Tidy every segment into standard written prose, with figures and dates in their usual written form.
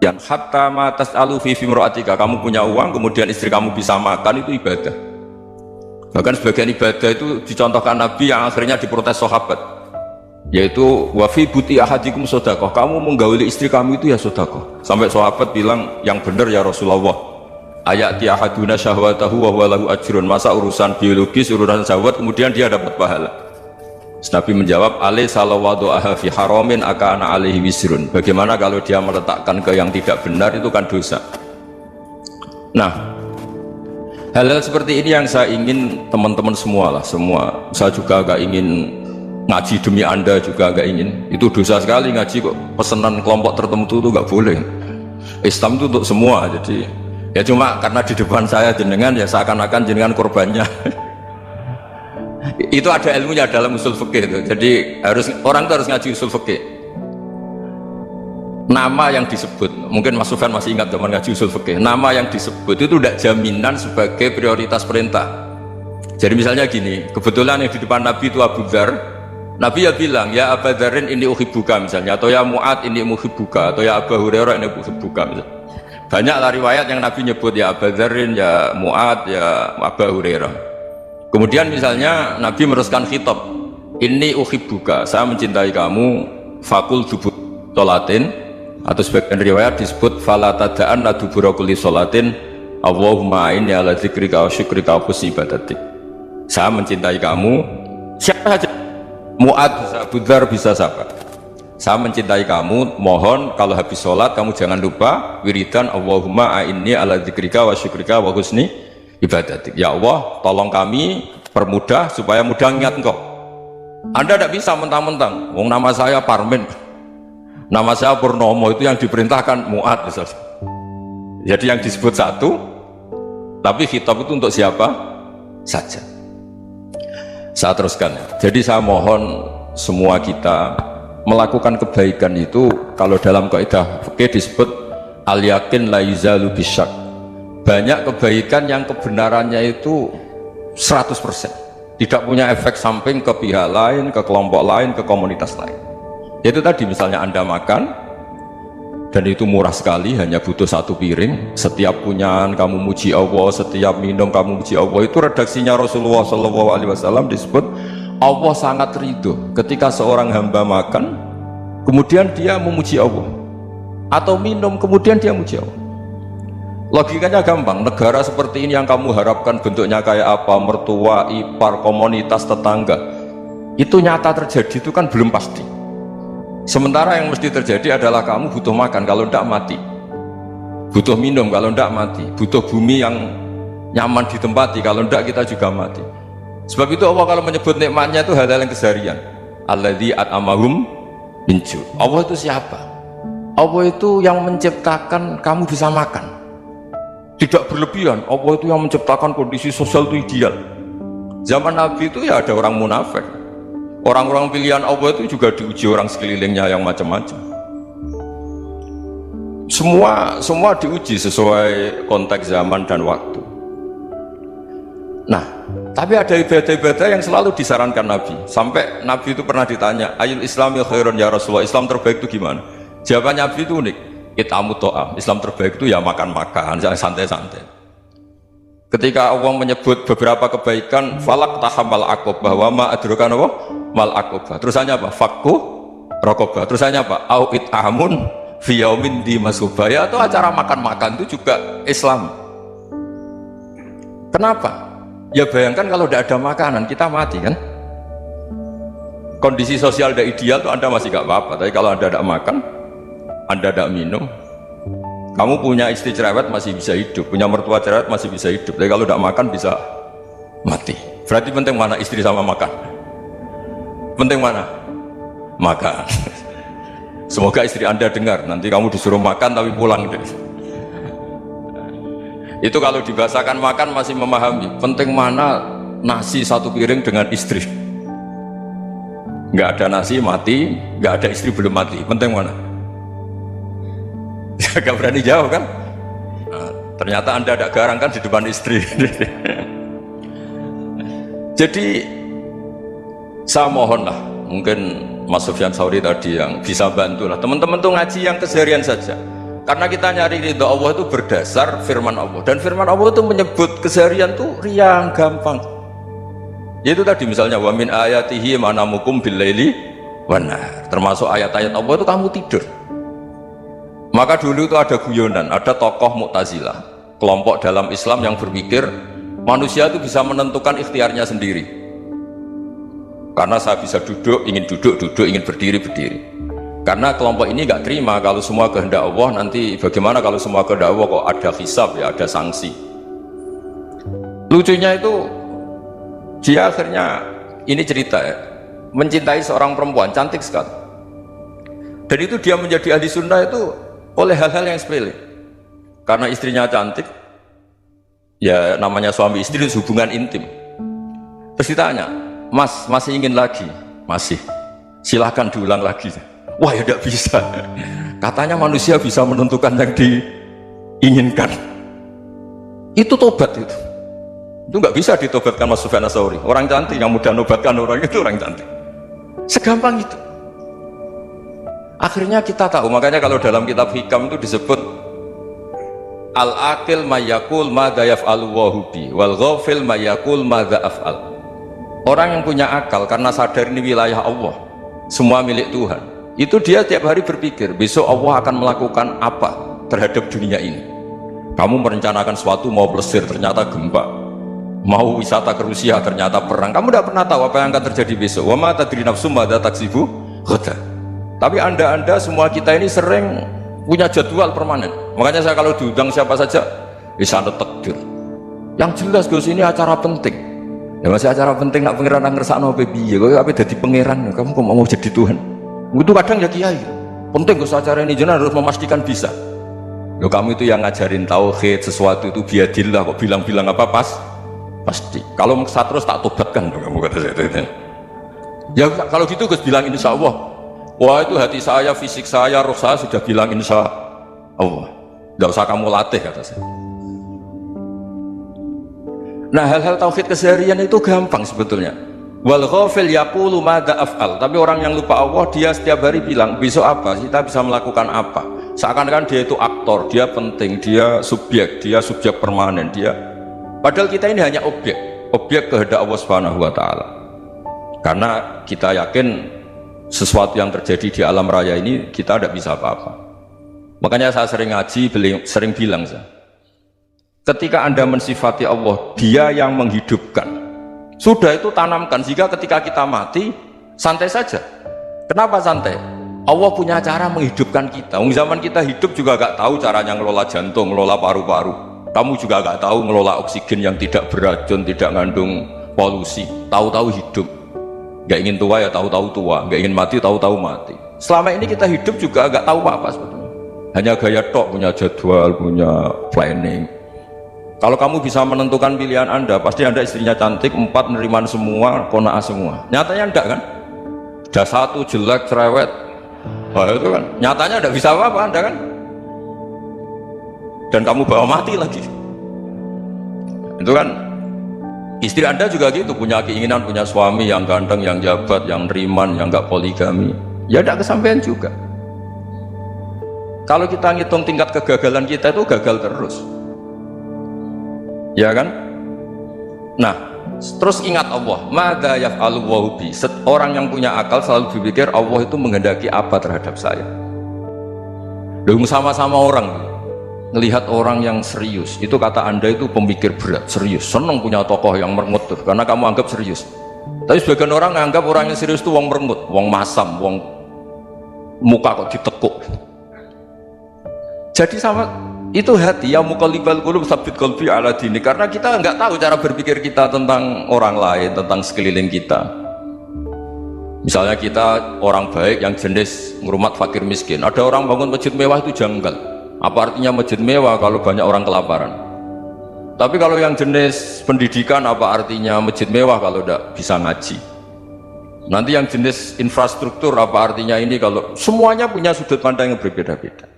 yang hatta ma tas'alu fi fimra'atika, kamu punya uang kemudian istri kamu bisa makan, itu ibadah. Bahkan sebagian ibadah itu dicontohkan Nabi yang akhirnya diprotes sahabat, yaitu wa fi buti ahadikum sedekah, kamu menggauli istri kamu itu ya sedekah. Sampai sahabat bilang, yang benar ya Rasulullah, ayati ahaduna syahwatahu wa huwa lahu ajrun, masa urusan biologis, urusan syahwat kemudian dia dapat pahala. Nabi menjawab, alaysa lawadu'aha fi haramin akana alaihi wisrun, bagaimana kalau dia meletakkan ke yang tidak benar, itu kan dosa. Nah, hal-hal seperti ini yang saya ingin teman-teman semua lah, semua, saya juga agak ingin ngaji demi anda juga agak ingin, itu dosa sekali ngaji kok pesanan kelompok tertentu itu gak boleh. Islam itu untuk semua, jadi ya cuma karena di depan saya jenengan ya seakan-akan jenengan korbannya. Itu ada ilmunya dalam usul fikih itu. Jadi orang itu harus ngaji usul fikih. Nama yang disebut, mungkin Mas Sufyan masih ingat zaman ngaji usul fikih, nama yang disebut itu tidak jaminan sebagai prioritas perintah. Jadi misalnya gini, kebetulan yang di depan Nabi itu Abu Dzar, Nabi ya bilang, ya Abu Dzarin ini uhibbuka misalnya, atau ya Mu'ad ini uhibbuka, atau ya Abu Hurairah ini uhibbuka misalnya. Banyaklah riwayat yang Nabi nyebut ya Abu Dzarin, ya Mu'ad, ya Abu Hurairah. Kemudian misalnya Nabi meneruskan khitab, ini uhibbuka, saya mencintai kamu, fakul dubur sholatin, atau sebagian riwayat disebut fala tada'an la dubura kulli sholatin Allahumma inni ala dzikrika wa syukrika wa husni ibadatik. Saya mencintai kamu, siapa saja, Mu'ad bisa, Abu Dzar bisa, siapa, saya mencintai kamu, mohon kalau habis sholat kamu jangan lupa wiridan Allahumma inni ala dzikrika wa syukrika wa husni ibadatik. Ya Allah, tolong kami permudah supaya mudah ingat engkau. Anda tidak bisa mentang-mentang, wong nama saya Parmin, nama saya Purnomo, itu yang diperintahkan Mu'ad misalnya. Jadi yang disebut satu, tapi khitab itu untuk siapa saja. Saya teruskan ya. Jadi saya mohon semua kita melakukan kebaikan itu, kalau dalam kaidah fikih disebut al yakin la yuzalu bisyak. Banyak kebaikan yang kebenarannya itu 100%, tidak punya efek samping ke pihak lain, ke kelompok lain, ke komunitas lain. Itu tadi misalnya Anda makan dan itu murah sekali, hanya butuh satu piring, setiap punyaan kamu muji Allah, setiap minum kamu muji Allah. Itu redaksinya Rasulullah SAW disebut Allah sangat ridho ketika seorang hamba makan kemudian dia memuji Allah, atau minum kemudian dia muji Allah. Logikanya gampang, negara seperti ini yang kamu harapkan bentuknya kayak apa, mertua, ipar, komunitas, tetangga, itu nyata terjadi itu kan belum pasti. Sementara yang mesti terjadi adalah kamu butuh makan, kalau tidak mati, butuh minum, kalau tidak mati, butuh bumi yang nyaman ditempati, kalau tidak kita juga mati. Sebab itu Allah kalau menyebut nikmatnya itu hal-hal yang keseharian. Alladzi at'amahum min ju'. Allah itu siapa? Allah itu yang menciptakan kamu bisa makan, tidak berlebihan. Allah itu yang menciptakan kondisi sosial itu ideal. Zaman Nabi itu ya ada orang munafik, orang-orang pilihan Allah itu juga diuji orang sekelilingnya yang macam-macam. Semua diuji sesuai konteks zaman dan waktu. Nah, tapi ada ibadah-ibadah yang selalu disarankan Nabi. Sampai Nabi itu pernah ditanya, ayul islami khairun ya Rasulullah, Islam terbaik itu gimana? Jawaban Nabi itu unik, itamu to'am, Islam terbaik itu ya makan-makan, jangan santai-santai. Ketika Allah menyebut beberapa kebaikan, falak tahamal aqobah, wa ma adrokan apa? Mal aqobah. Terusannya apa? Fakku rokobah. Terusannya apa? Au it'amun fi yaumin di masubaya, atau acara makan-makan itu juga Islam. Kenapa? Ya bayangkan kalau tidak ada makanan, kita mati kan? Kondisi sosial tidak ideal tuh Anda masih gak apa-apa, tapi kalau Anda tidak makan, Anda tidak minum, kamu punya istri cerewet masih bisa hidup, punya mertua cerewet masih bisa hidup, tapi kalau tidak makan bisa mati. Berarti penting mana istri sama makan? Penting mana? Makan. Semoga istri Anda dengar, nanti kamu disuruh makan tapi pulang deh. Itu kalau dibahasakan makan masih memahami. Penting mana nasi satu piring dengan istri? Nggak ada nasi mati, nggak ada istri belum mati. Penting mana? Gak berani jawab kan? Nah, ternyata Anda ada garang kan di depan istri. Jadi saya mohonlah, mungkin Mas Sufyan Sauri tadi yang bisa bantulah teman-teman tuh ngaji yang keseharian saja. Karena kita nyari ridha Allah itu berdasar firman Allah, dan firman Allah itu menyebut keseharian tuh riang gampang. Yaitu tadi misalnya wa min ayatihi manamukum billaili wan nahar. Termasuk ayat-ayat Allah itu kamu tidur. Maka dulu itu ada guyonan, ada tokoh Mu'tazilah, kelompok dalam Islam yang berpikir manusia itu bisa menentukan ikhtiarnya sendiri. Karena saya bisa duduk, ingin duduk, ingin berdiri, berdiri. Karena kelompok ini nggak terima kalau semua kehendak Allah, nanti bagaimana kalau semua kehendak Allah kok ada hisab ya, ada sanksi. Lucunya itu dia akhirnya, ini cerita ya, mencintai seorang perempuan cantik sekali, dan itu dia menjadi ahli sunnah itu oleh hal-hal yang sepele. Karena istrinya cantik, ya namanya suami istri itu hubungan intim. Terus ditanya, mas masih ingin lagi? Masih. Silahkan diulang lagi. Wah ya tidak bisa, katanya manusia bisa menentukan yang diinginkan. Itu tobat itu nggak bisa ditobatkan Mas Sufyan Ats-Tsauri. Orang cantik yang mudah nobatkan orang itu orang cantik, segampang itu. Akhirnya kita tahu, makanya kalau dalam kitab hikam itu disebut al-aqil mayyakul madza yaf'alu wa hubi wal ghafil mayyakul madza af'al. Orang yang punya akal karena sadar ini wilayah Allah, semua milik Tuhan, itu dia tiap hari berpikir besok Allah akan melakukan apa terhadap dunia ini. Kamu merencanakan sesuatu, mau plesir ternyata gempa, mau wisata ke Rusia ternyata perang. Kamu tidak pernah tahu apa yang akan terjadi besok. Wa ma tadri nafsum madza taksibu ghadan. Tapi anda semua kita ini sering punya jadwal permanen. Makanya saya kalau diundang siapa saja bisa takdir. Yang jelas Gus, ini acara penting. Ya masih acara penting, nak pangeran ngersakno piye? Kowe ape dadi pangeran, kamu kok mau jadi Tuhan? Itu kadang ya kiai. Penting Gus acara ini, jenengan harus memastikan bisa. Loh kamu itu yang ngajarin tauhid, sesuatu itu biadillah, kok bilang-bilang apa pasti. Kalau maksa terus tak tobatkan kamu, kata saya. Ya kalau gitu Gus bilang insya Allah. Wah itu hati saya, fisik saya, roh saya sudah bilang insya Allah. Tidak usah kamu latih, kata saya. Nah hal-hal tauhid keseharian itu gampang sebetulnya. Wal ghafil yaqulu madza af'al. Tapi orang yang lupa Allah, dia setiap hari bilang besok apa, kita bisa melakukan apa. Seakan-akan dia itu aktor, dia penting, dia subjek permanen, dia. Padahal kita ini hanya objek kehendak Allah Subhanahu wa taala. Karena kita yakin sesuatu yang terjadi di alam raya ini kita tidak bisa apa-apa. Makanya saya sering ngaji, sering bilang saya, ketika Anda mensifati Allah, dia yang menghidupkan, sudah itu tanamkan, sehingga ketika kita mati santai saja. Kenapa santai? Allah punya cara menghidupkan kita. Zaman kita hidup juga gak tahu caranya ngelola jantung, ngelola paru-paru. Kamu juga gak tahu ngelola oksigen yang tidak beracun, tidak ngandung polusi. Tahu-tahu hidup. Gak ingin tua ya tahu-tahu tua, gak ingin mati tahu-tahu mati. Selama ini kita hidup juga gak tahu apa-apa sebetulnya. Hanya gaya tok, punya jadwal, punya planning. Kalau kamu bisa menentukan pilihan Anda, pasti Anda istrinya cantik, 4 neriman semua, kona'ah semua. Nyatanya enggak kan? Ada 1 jelek, cerewet. Wah itu kan, nyatanya enggak bisa apa-apa Anda kan? Dan kamu bawa mati lagi. Itu kan, istri Anda juga gitu, punya keinginan, punya suami yang ganteng, yang jabat, yang neriman, yang enggak poligami. Ya enggak kesampaian juga. Kalau kita ngitung tingkat kegagalan kita itu gagal terus. Ya kan? Nah, terus ingat Allah, madza yaf'alu wa bi. Orang yang punya akal selalu berpikir Allah itu menghendaki apa terhadap saya. Dong sama-sama orang melihat orang yang serius, itu kata Anda itu pemikir berat, serius, senang punya tokoh yang merengut tuh, karena kamu anggap serius. Tapi sebagian orang menganggap orang yang serius itu wong merengut, wong masam, wong muka kok ditekuk. Jadi sama itu hati yang muqallibal qulub tsabbit qalbi ala dini, karena kita nggak tahu cara berpikir kita tentang orang lain, tentang sekeliling kita. Misalnya kita orang baik yang jenis ngurmat fakir miskin, ada orang bangun masjid mewah itu janggal. Apa artinya masjid mewah kalau banyak orang kelaparan? Tapi kalau yang jenis pendidikan, apa artinya masjid mewah kalau tidak bisa ngaji? Nanti yang jenis infrastruktur, apa artinya ini kalau semuanya punya sudut pandang yang berbeda-beda.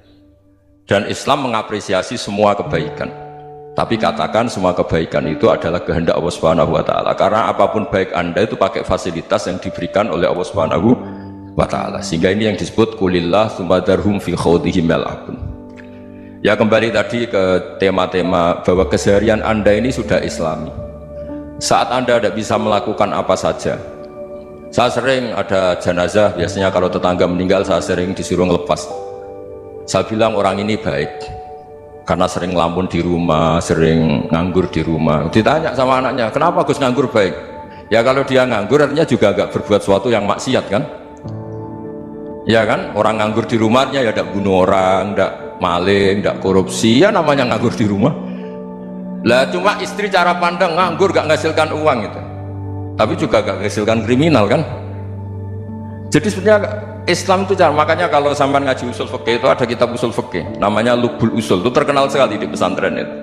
Dan Islam mengapresiasi semua kebaikan, tapi katakan semua kebaikan itu adalah kehendak Allah Subhanahu wa taala, karena apapun baik Anda itu pakai fasilitas yang diberikan oleh Allah Subhanahu wa taala. Sehingga ini yang disebut kulillah tsumma darhum fi khawdihim yal'abun. Ya kembali tadi ke tema-tema bahwa keseharian Anda ini sudah Islami. Saat Anda tidak bisa melakukan apa saja, saya sering ada jenazah, biasanya kalau tetangga meninggal saya sering disuruh ngelepas. Saya bilang orang ini baik karena sering ngelamun di rumah, sering nganggur di rumah. Ditanya sama anaknya, kenapa Gus nganggur baik? Ya kalau dia nganggur artinya juga agak berbuat sesuatu yang maksiat kan? Ya kan, orang nganggur di rumahnya ya tidak bunuh orang, tidak maling, tidak korupsi, ya namanya nganggur di rumah. Lah cuma istri cara pandang nganggur gak menghasilkan uang itu, tapi juga gak menghasilkan kriminal kan. Jadi sebenarnya Islam itu cara, makanya kalau sampai ngaji usul fikih itu ada kitab usul fikih namanya Lubul Usul, itu terkenal sekali di pesantren itu.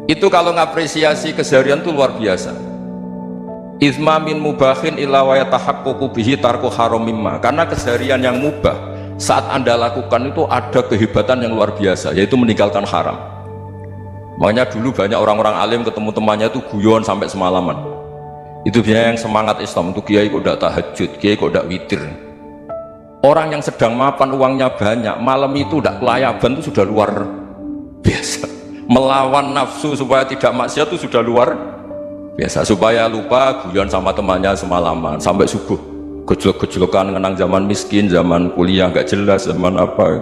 Itu kalau ngapresiasi keseharian itu luar biasa. Izma min mubahin illa wa yatahaqqaqu bihi tarku haram mimma, karena keseharian yang mubah saat Anda lakukan itu ada kehebatan yang luar biasa, yaitu meninggalkan haram. Makanya dulu banyak orang-orang alim ketemu temannya itu guyon sampai semalaman. Itu biasanya yang semangat Islam itu, kiai kok tidak tahajud, kiai kok tidak witir. Orang yang sedang mapan uangnya banyak, malam itu tidak kelayaban itu sudah luar biasa. Melawan nafsu supaya tidak maksiat itu sudah luar biasa. Supaya lupa guyon sama temannya semalaman sampai subuh, gejlok-gejlokan ngenang zaman miskin, zaman kuliah nggak jelas, zaman apa.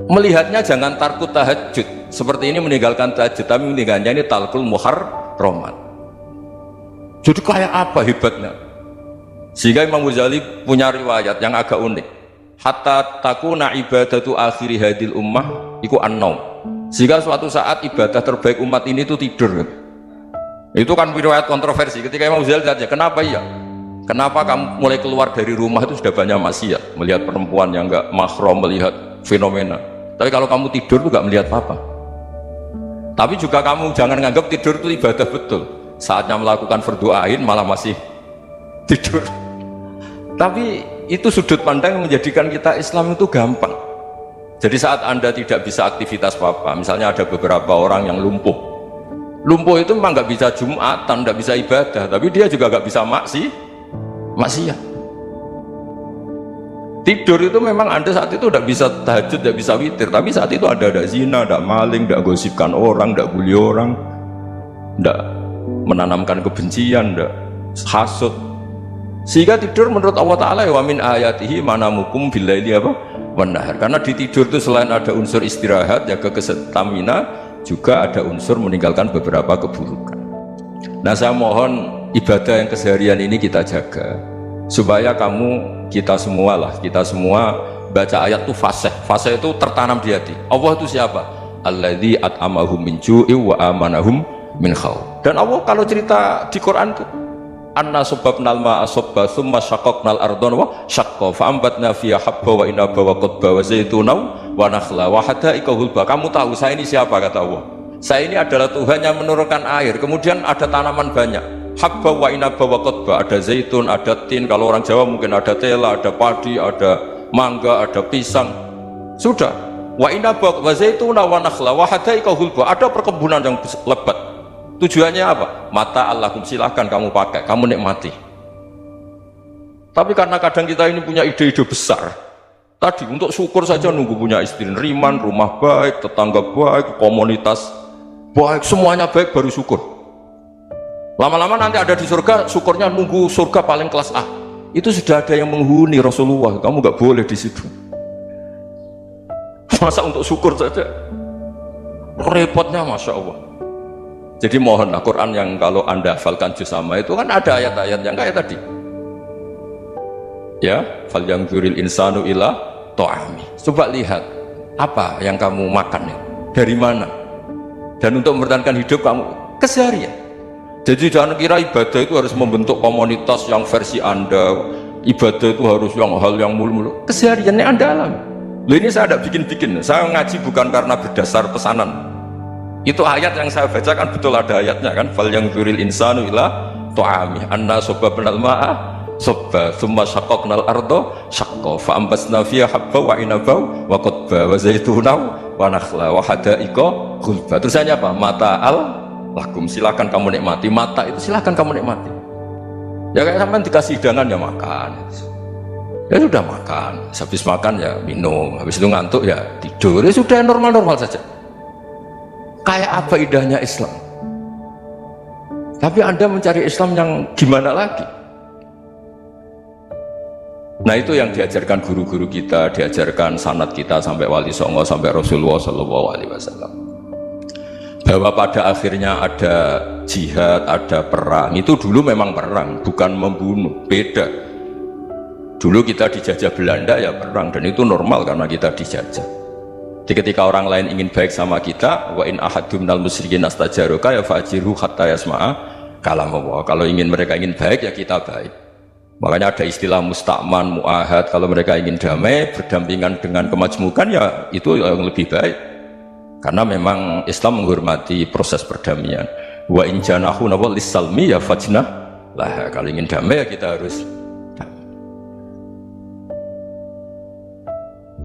Melihatnya jangan tarku tahajud seperti ini, meninggalkan tahajud, tapi meninggalkannya ini talkul muharramat. Jadi kayak apa hebatnya? Sehingga Imam Ghazali punya riwayat yang agak unik. Hatta takuna ibadatu akhiri hadil ummah iku an-naum. Sehingga suatu saat ibadah terbaik umat ini itu tidur. Itu kan riwayat kontroversi. Ketika Imam Ghazali tanya, kenapa iya? Kenapa kamu mulai keluar dari rumah itu sudah banyak maksiat, melihat perempuan yang enggak mahram, melihat fenomena. Tapi kalau kamu tidur itu enggak melihat apa-apa. Tapi juga kamu jangan nganggap tidur itu ibadah betul. Saatnya melakukan fardu ain malah masih tidur. Tapi itu sudut pandang yang menjadikan kita Islam itu gampang. Jadi saat Anda tidak bisa aktivitas apa-apa, misalnya ada beberapa orang yang lumpuh. Lumpuh itu memang nggak bisa Jumatan, nggak bisa ibadah, tapi dia juga nggak bisa maksiat. Tidur itu memang Anda saat itu tidak bisa tahajud, tidak bisa witir, tapi saat itu ada zina, ada maling, tidak gosipkan orang, tidak bully orang, tidak menanamkan kebencian, tidak hasud. Sehingga tidur menurut Allah Ta'ala wa min ayatihi manamukum billaili apa? Wanahar. Karena di tidur itu selain ada unsur istirahat, jaga kestamina, juga ada unsur meninggalkan beberapa keburukan. Nah saya mohon ibadah yang keseharian ini kita jaga, supaya kita semua baca ayat itu fasih itu tertanam di hati. Allah itu siapa? Alladzi at'amahum min ju'i wa amanahum min khauf. Dan Allah kalau cerita di Quran itu anna sababnal ma'a sabba thumma syaqqaqnal ardha wa syaqqa fa ambatna fiha habba wa inaba wa qadba wa zaituna wa nakhla wa hada'iqa hulba. Kamu tahu saya ini siapa? Kata Allah, saya ini adalah Tuhan yang menurunkan air, kemudian ada tanaman banyak, habba wa inaba wa qadba, ada zaitun, ada tin, kalau orang Jawa mungkin ada tela, ada padi, ada mangga, ada pisang. Sudah, wa inaba wa zaituna wa nakhla wa hada'iqa hulba, ada perkebunan yang lebat. Tujuannya apa? Mata Allahum, silahkan kamu pakai, kamu nikmati. Tapi karena kadang kita ini punya ide-ide besar, tadi untuk syukur saja nunggu punya istri riman, rumah baik, tetangga baik, komunitas baik, semuanya baik baru syukur. Lama-lama nanti ada di surga, syukurnya nunggu surga paling kelas A. Itu sudah ada yang menghuni Rasulullah, kamu nggak boleh di situ. Masa untuk syukur saja repotnya, Masya Allah. Jadi mohonlah Quran yang kalau Anda hafalkan juz sama itu kan ada ayat-ayat yang kayak tadi. Ya, fal yanzuril insanu ila ta'ami. Coba lihat apa yang kamu makan ya, dari mana? Dan untuk mempertahankan hidup kamu keseharian. Jadi jangan kira ibadah itu harus membentuk komunitas yang versi Anda. Ibadah itu harus hal yang mulu-mulu. Kesehariannya Anda alami. Loh, ini saya tidak bikin-bikin. Saya ngaji bukan karena berdasar pesanan. Itu ayat yang saya bacakan betul ada ayatnya kan, fal yanzuril insanu ila ta'ami anna sababnal ma'a sabba thumma syaqqaqnal arda syaqqa fa ambasna fiha habba wa inaba wa qadba wa zaituna wa nakhla wa hada'iqa ghulba. Terusannya apa? Mata'al lakum, silakan kamu nikmati. Mata itu silakan kamu nikmati. Ya kayak sampean dikasih hidangan ya makan. Ya sudah makan, habis makan ya minum, habis itu ngantuk ya tidur, ya sudah normal-normal saja. Kayak apa indahnya Islam? Tapi Anda mencari Islam yang gimana lagi? Nah itu yang diajarkan guru-guru kita, diajarkan sanad kita sampai Wali Songo, sampai Rasulullah SAW. Bahwa pada akhirnya ada jihad, ada perang. Itu dulu memang perang, bukan membunuh, beda. Dulu kita dijajah Belanda ya perang, dan itu normal karena kita dijajah. Jadi ketika orang lain ingin baik sama kita, wa in ahadum minal musyrikin astajaroka ya fajiru hatta yasma'a kalam Allah. Kalau mereka ingin baik ya kita baik. Makanya ada istilah musta'man, mu'ahad. Kalau mereka ingin damai, berdampingan dengan kemajmukan ya itu yang lebih baik. Karena memang Islam menghormati proses perdamaian. Wa in janahu nawal lis-salmi ya fajnah lah. Kalau ingin damai ya kita harus